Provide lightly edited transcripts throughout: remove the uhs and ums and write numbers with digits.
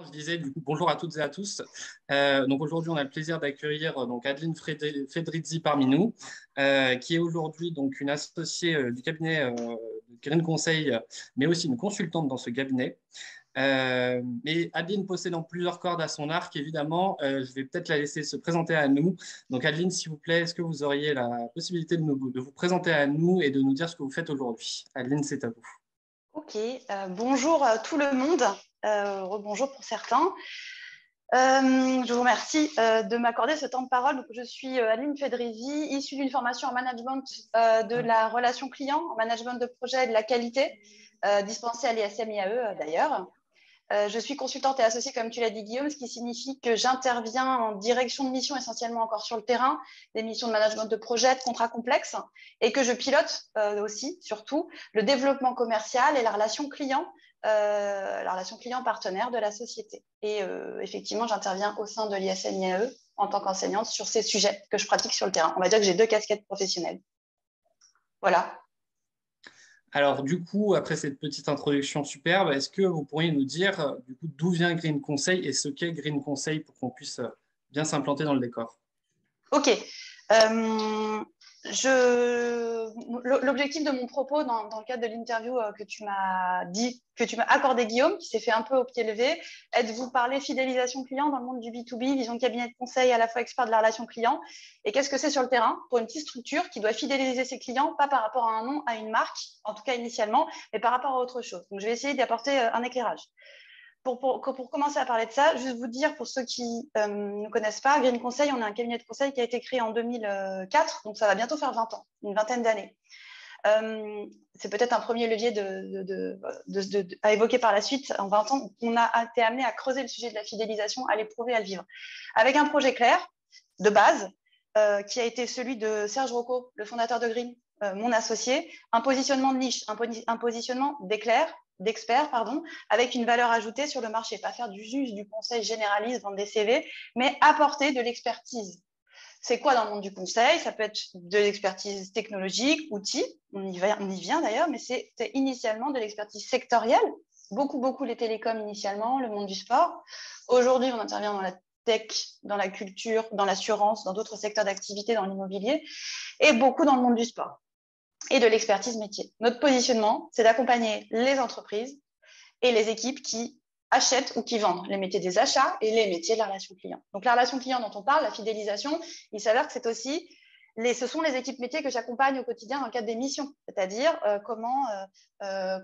Je disais du coup bonjour à toutes et à tous. Donc aujourd'hui, on a le plaisir d'accueillir donc Adeline Fedrizzi parmi nous, qui est aujourd'hui donc une associée du cabinet de Green Conseil, mais aussi une consultante dans ce cabinet. Mais Adeline possédant plusieurs cordes à son arc, évidemment, je vais peut-être la laisser se présenter à nous. Donc Adeline, s'il vous plaît, est-ce que vous auriez la possibilité de vous présenter à nous et de nous dire ce que vous faites aujourd'hui? Adeline, c'est à vous. Ok, bonjour tout le monde, rebonjour pour certains. Je vous remercie de m'accorder ce temps de parole. Donc, je suis Adeline Fedrizzi, issue d'une formation en management de la relation client, en management de projet et de la qualité, dispensée à l'ISM IAE d'ailleurs. Je suis consultante et associée, comme tu l'as dit Guillaume, ce qui signifie que j'interviens en direction de mission essentiellement encore sur le terrain, des missions de management de projet, de contrats complexes, et que je pilote aussi, surtout, le développement commercial et la relation client partenaire de la société. Et effectivement, j'interviens au sein de l'ISM IAE en tant qu'enseignante sur ces sujets que je pratique sur le terrain. On va dire que j'ai 2 casquettes professionnelles. Voilà. Alors, du coup, après cette petite introduction superbe, est-ce que vous pourriez nous dire du coup d'où vient Green Conseil et ce qu'est Green Conseil pour qu'on puisse bien s'implanter dans le décor? Ok. L'objectif de mon propos dans le cadre de l'interview que tu m'as accordé, Guillaume, qui s'est fait un peu au pied levé, est de vous parler fidélisation client dans le monde du B2B, vision de cabinet de conseil à la fois expert de la relation client. Et qu'est-ce que c'est sur le terrain pour une petite structure qui doit fidéliser ses clients, pas par rapport à un nom, à une marque, en tout cas initialement, mais par rapport à autre chose. Donc, je vais essayer d'y apporter un éclairage. Pour commencer à parler de ça, juste vous dire, pour ceux qui ne connaissent pas, Green Conseil, on est un cabinet de conseil qui a été créé en 2004, donc ça va bientôt faire 20 ans, une vingtaine d'années. C'est peut-être un premier levier à évoquer par la suite. En 20 ans, on a été amené à creuser le sujet de la fidélisation, à l'éprouver, à le vivre. Avec un projet clair, de base, qui a été celui de Serge Rocco, le fondateur de Green, mon associé, un positionnement de niche, un positionnement d'expert, avec une valeur ajoutée sur le marché. Pas faire juste du conseil généraliste, vendre des CV, mais apporter de l'expertise. C'est quoi dans le monde du conseil? Ça peut être de l'expertise technologique, outils, on y vient d'ailleurs, mais c'est initialement de l'expertise sectorielle. Beaucoup les télécoms initialement, le monde du sport. Aujourd'hui, on intervient dans la tech, dans la culture, dans l'assurance, dans d'autres secteurs d'activité, dans l'immobilier, et beaucoup dans le monde du sport et de l'expertise métier. Notre positionnement, c'est d'accompagner les entreprises et les équipes qui achètent ou qui vendent, les métiers des achats et les métiers de la relation client. Donc la relation client dont on parle, la fidélisation, il s'avère que c'est aussi ce sont les équipes métiers que j'accompagne au quotidien dans le cadre des missions, c'est-à-dire comment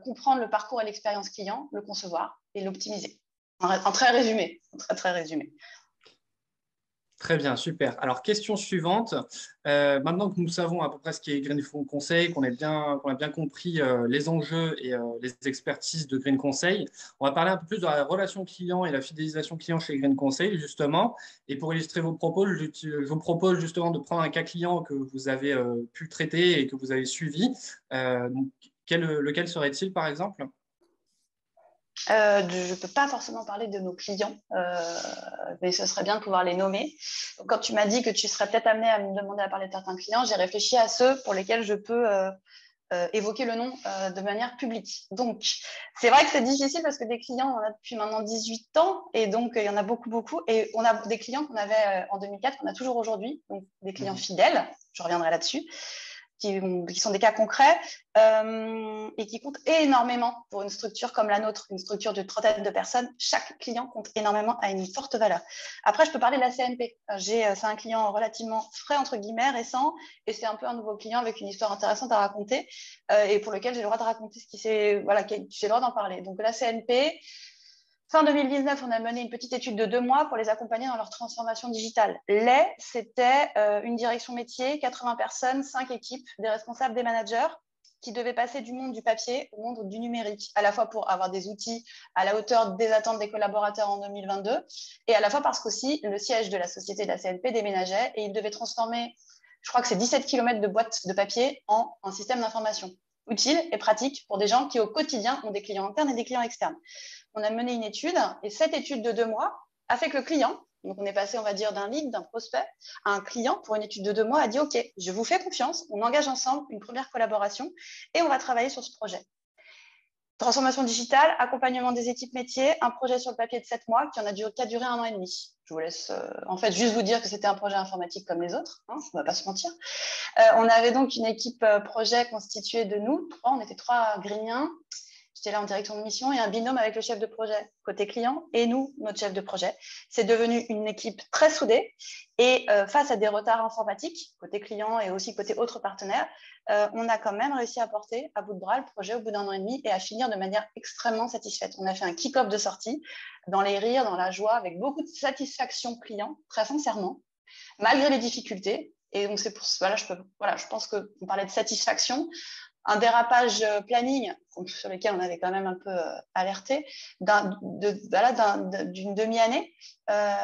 comprendre le parcours et l'expérience client, le concevoir et l'optimiser. En très résumé, très résumé. Très bien, super. Alors, question suivante. Maintenant que nous savons à peu près ce qu'est Green Conseil, qu'on a bien compris les enjeux et les expertises de Green Conseil, on va parler un peu plus de la relation client et la fidélisation client chez Green Conseil, justement. Et pour illustrer vos propos, je vous propose justement de prendre un cas client que vous avez pu traiter et que vous avez suivi. Donc, lequel serait-il, par exemple? Je ne peux pas forcément parler de nos clients, mais ce serait bien de pouvoir les nommer. Donc, quand tu m'as dit que tu serais peut-être amené à me demander à parler de certains clients, j'ai réfléchi à ceux pour lesquels je peux évoquer le nom de manière publique. Donc, c'est vrai que c'est difficile parce que des clients, on en a depuis maintenant 18 ans et donc il y en a beaucoup. Et on a des clients qu'on avait en 2004, qu'on a toujours aujourd'hui, donc des clients fidèles, je reviendrai là-dessus, qui sont des cas concrets et qui comptent énormément pour une structure comme la nôtre, une structure de trentaine de personnes. Chaque client compte énormément, a une forte valeur. Après, je peux parler de la CNP. C'est un client relativement frais, entre guillemets, récent, et c'est un peu un nouveau client avec une histoire intéressante à raconter et pour lequel j'ai le droit de raconter j'ai le droit d'en parler. Donc, la CNP, fin 2019, on a mené une petite étude de 2 mois pour les accompagner dans leur transformation digitale. C'était une direction métier, 80 personnes, 5 équipes, des responsables, des managers qui devaient passer du monde du papier au monde du numérique, à la fois pour avoir des outils à la hauteur des attentes des collaborateurs en 2022 et à la fois parce qu'aussi le siège de la société de la CNP déménageait et ils devaient transformer, je crois que c'est 17 km de boîtes de papier en un système d'information utile et pratique pour des gens qui au quotidien ont des clients internes et des clients externes. On a mené une étude et cette étude de 2 mois a fait que le client, donc on est passé, on va dire, d'un lead, d'un prospect à un client pour une étude de 2 mois, a dit « Ok, je vous fais confiance, on engage ensemble une première collaboration et on va travailler sur ce projet ». Transformation digitale, accompagnement des équipes métiers, un projet sur le papier de 7 mois qui a duré 1 an et demi. Je vous laisse en fait juste vous dire que c'était un projet informatique comme les autres, hein, on ne va pas se mentir. On avait donc une équipe projet constituée de nous, on était 3 griniens. J'étais là en direction de mission et un binôme avec le chef de projet côté client et nous, notre chef de projet. C'est devenu une équipe très soudée et face à des retards informatiques côté client et aussi côté autres partenaires, on a quand même réussi à porter à bout de bras le projet au bout d'1 an et demi et à finir de manière extrêmement satisfaite. On a fait un kick-off de sortie dans les rires, dans la joie, avec beaucoup de satisfaction client, très sincèrement, malgré les difficultés. Et donc, c'est pour voilà, je pense qu'on parlait de satisfaction. Un dérapage planning sur lequel on avait quand même un peu alerté d'une demi-année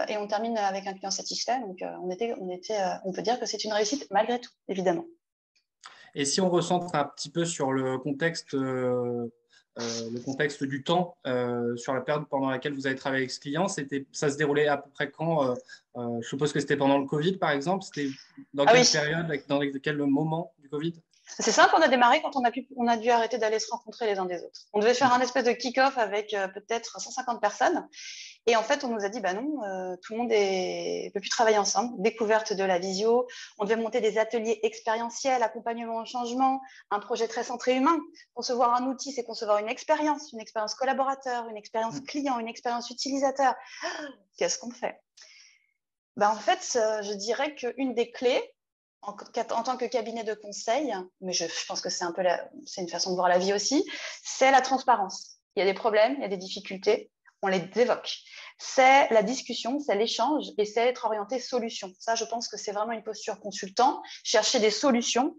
et on termine avec un client satisfait. Donc, on peut dire que c'est une réussite malgré tout, évidemment. Et si on recentre un petit peu sur le contexte du temps, sur la période pendant laquelle vous avez travaillé avec ce client, ça se déroulait à peu près quand je suppose que c'était pendant le Covid, par exemple. C'était dans quelle période, dans quel moment du Covid? C'est simple, on a démarré quand on a dû arrêter d'aller se rencontrer les uns des autres. On devait faire un espèce de kick-off avec peut-être 150 personnes. Et en fait, on nous a dit, bah non, tout le monde ne peut plus travailler ensemble. Découverte de la visio. On devait monter des ateliers expérientiels, accompagnement au changement, un projet très centré humain. Concevoir un outil, c'est concevoir une expérience collaborateur, une expérience client, une expérience utilisateur. Qu'est-ce qu'on fait? Bah, en fait, je dirais qu'une des clés, en tant que cabinet de conseil, mais je pense que c'est une façon de voir la vie aussi, c'est la transparence. Il y a des problèmes, il y a des difficultés, on les évoque. C'est la discussion, c'est l'échange et c'est être orienté solution. Ça, je pense que c'est vraiment une posture consultant, chercher des solutions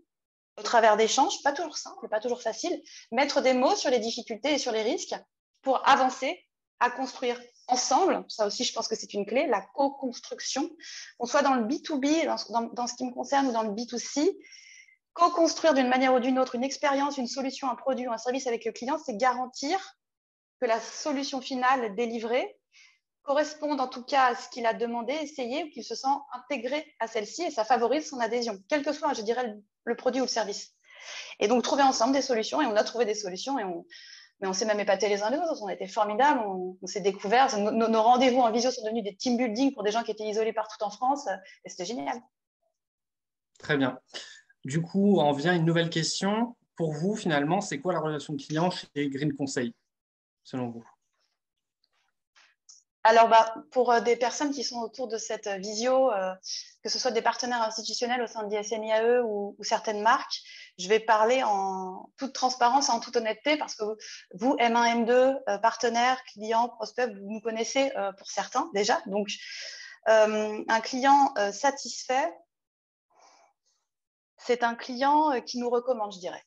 au travers d'échanges, pas toujours simple, pas toujours facile, mettre des mots sur les difficultés et sur les risques pour avancer à construire ensemble. Ça aussi, je pense que c'est une clé, la co-construction. Qu'on soit dans le B2B, dans ce qui me concerne, ou dans le B2C, co-construire d'une manière ou d'une autre une expérience, une solution, un produit ou un service avec le client, c'est garantir que la solution finale délivrée corresponde en tout cas à ce qu'il a demandé, essayé, ou qu'il se sent intégré à celle-ci et ça favorise son adhésion, quel que soit, je dirais, le produit ou le service. Et donc, trouver ensemble des solutions, et on a trouvé des solutions, mais on s'est même épaté les uns les autres, on a été formidables, on s'est découverts. Nos rendez-vous en visio sont devenus des team building pour des gens qui étaient isolés partout en France, et c'était génial. Très bien. Du coup, en vient une nouvelle question. Pour vous, finalement, c'est quoi la relation client chez Green Conseil, selon vous? Alors, pour des personnes qui sont autour de cette visio, que ce soit des partenaires institutionnels au sein de l'ISMIAE ou certaines marques, je vais parler en toute transparence et en toute honnêteté parce que vous, M1, M2, partenaires, clients, prospects, vous nous connaissez pour certains déjà. Donc, un client satisfait, c'est un client qui nous recommande, je dirais.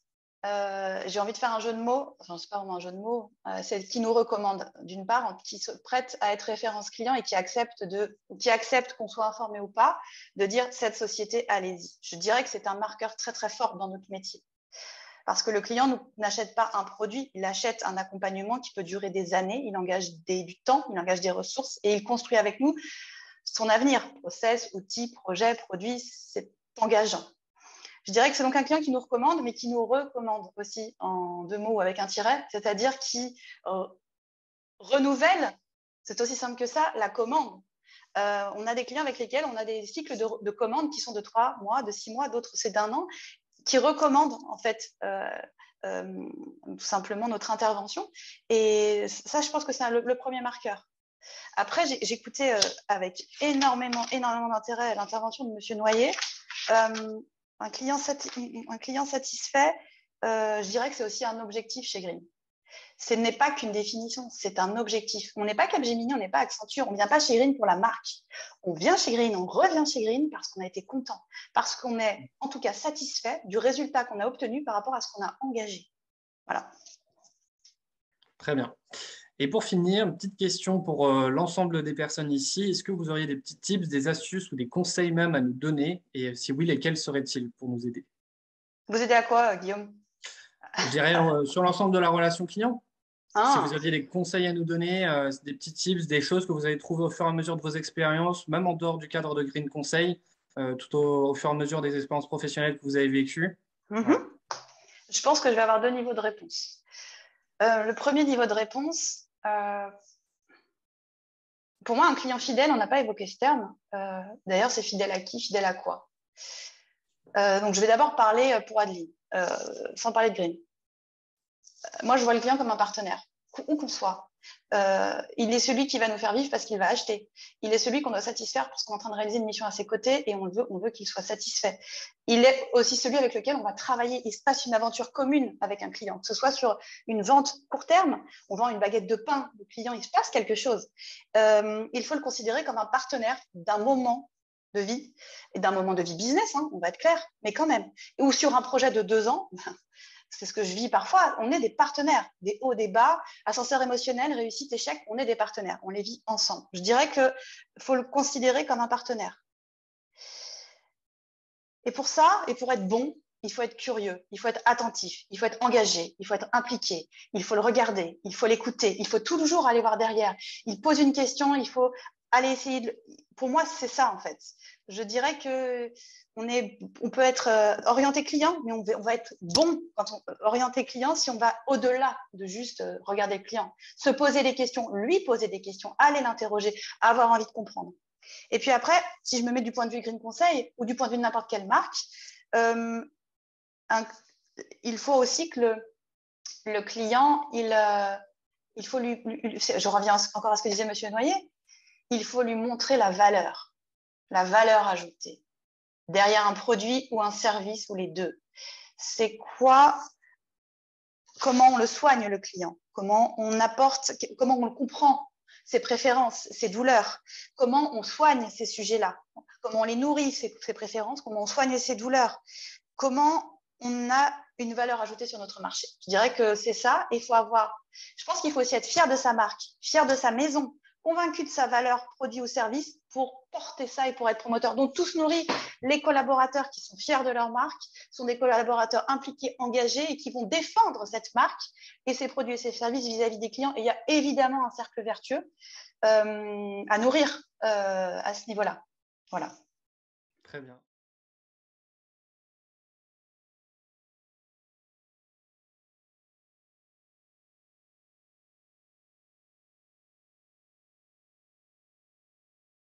J'ai envie de faire un jeu de mots, enfin, c'est pas vraiment un jeu de mots, c'est qui nous recommande, d'une part, qui se prête à être référence client et qui accepte qu'on soit informé ou pas, de dire cette société, allez-y. Je dirais que c'est un marqueur très très fort dans notre métier. Parce que le client n'achète pas un produit, il achète un accompagnement qui peut durer des années, il engage du temps, il engage des ressources et il construit avec nous son avenir. Process, outils, projets, produits, c'est engageant. Je dirais que c'est donc un client qui nous recommande, mais qui nous recommande aussi en 2 mots ou avec un tiret, c'est-à-dire qui renouvelle, c'est aussi simple que ça, la commande. On a des clients avec lesquels on a des cycles de commandes qui sont de 3 mois, de 6 mois, d'autres c'est d'1 an, qui recommandent en fait tout simplement notre intervention. Et ça, je pense que c'est le premier marqueur. Après, j'écoutais avec énormément d'intérêt l'intervention de M. Noyer. Un client satisfait, je dirais que c'est aussi un objectif chez Green. Ce n'est pas qu'une définition, c'est un objectif. On n'est pas Capgemini, on n'est pas Accenture, on ne vient pas chez Green pour la marque. On vient chez Green, on revient chez Green parce qu'on a été content, parce qu'on est en tout cas satisfait du résultat qu'on a obtenu par rapport à ce qu'on a engagé. Voilà. Très bien. Et pour finir, une petite question pour l'ensemble des personnes ici. Est-ce que vous auriez des petits tips, des astuces ou des conseils même à nous donner? Et si oui, lesquels seraient-ils pour nous aider? Vous aider à quoi, Guillaume? Je dirais sur l'ensemble de la relation client. Si vous aviez des conseils à nous donner, des petits tips, des choses que vous avez trouvées au fur et à mesure de vos expériences, même en dehors du cadre de Green Conseil, tout au fur et à mesure des expériences professionnelles que vous avez vécues. Je pense que je vais avoir 2 niveaux de réponse. Le premier niveau de réponse, pour moi, un client fidèle, on n'a pas évoqué ce terme. D'ailleurs, c'est fidèle à qui, fidèle à quoi? Donc, je vais d'abord parler pour Adeline, sans parler de Green. Moi, je vois le client comme un partenaire, où qu'on soit. Il est celui qui va nous faire vivre parce qu'il va acheter. Il est celui qu'on doit satisfaire parce qu'on est en train de réaliser une mission à ses côtés et on veut qu'il soit satisfait. Il est aussi celui avec lequel on va travailler. Il se passe une aventure commune avec un client, que ce soit sur une vente court terme, on vend une baguette de pain, le client, il se passe quelque chose. Il faut le considérer comme un partenaire d'un moment de vie et d'un moment de vie business, hein, on va être clair, mais quand même. Ou sur un projet de 2 ans, c'est ce que je vis parfois, on est des partenaires, des hauts, des bas, ascenseur émotionnel, réussite, échec, on est des partenaires, on les vit ensemble. Je dirais qu'il faut le considérer comme un partenaire. Et pour ça, et pour être bon, il faut être curieux, il faut être attentif, il faut être engagé, il faut être impliqué, il faut le regarder, il faut l'écouter, il faut toujours aller voir derrière. Il pose une question, il faut aller essayer de... Pour moi, c'est ça en fait. Je dirais que on peut être orienté client, mais on va être bon quand on orienté client si on va au-delà de juste regarder le client. Se poser des questions, lui poser des questions, aller l'interroger, avoir envie de comprendre. Et puis après, si je me mets du point de vue Green Conseil ou du point de vue de n'importe quelle marque, il faut aussi que le client, il faut je reviens encore à ce que disait Monsieur Noyer, il faut lui montrer la valeur ajoutée derrière un produit ou un service ou les deux. C'est quoi, comment on le soigne le client, comment on apporte, comment on le comprend, ses préférences, ses douleurs, comment on soigne ces sujets-là, comment on les nourrit, ses préférences, comment on soigne ses douleurs, comment on a une valeur ajoutée sur notre marché. Je dirais que c'est ça. Il faut je pense qu'il faut aussi être fier de sa marque, fier de sa maison, convaincu de sa valeur produit ou service pour porter ça et pour être promoteur. Donc, tout se nourrit. Les collaborateurs qui sont fiers de leur marque sont des collaborateurs impliqués, engagés et qui vont défendre cette marque et ses produits et ses services vis-à-vis des clients. Et il y a évidemment un cercle vertueux à nourrir à ce niveau-là. Voilà. Très bien.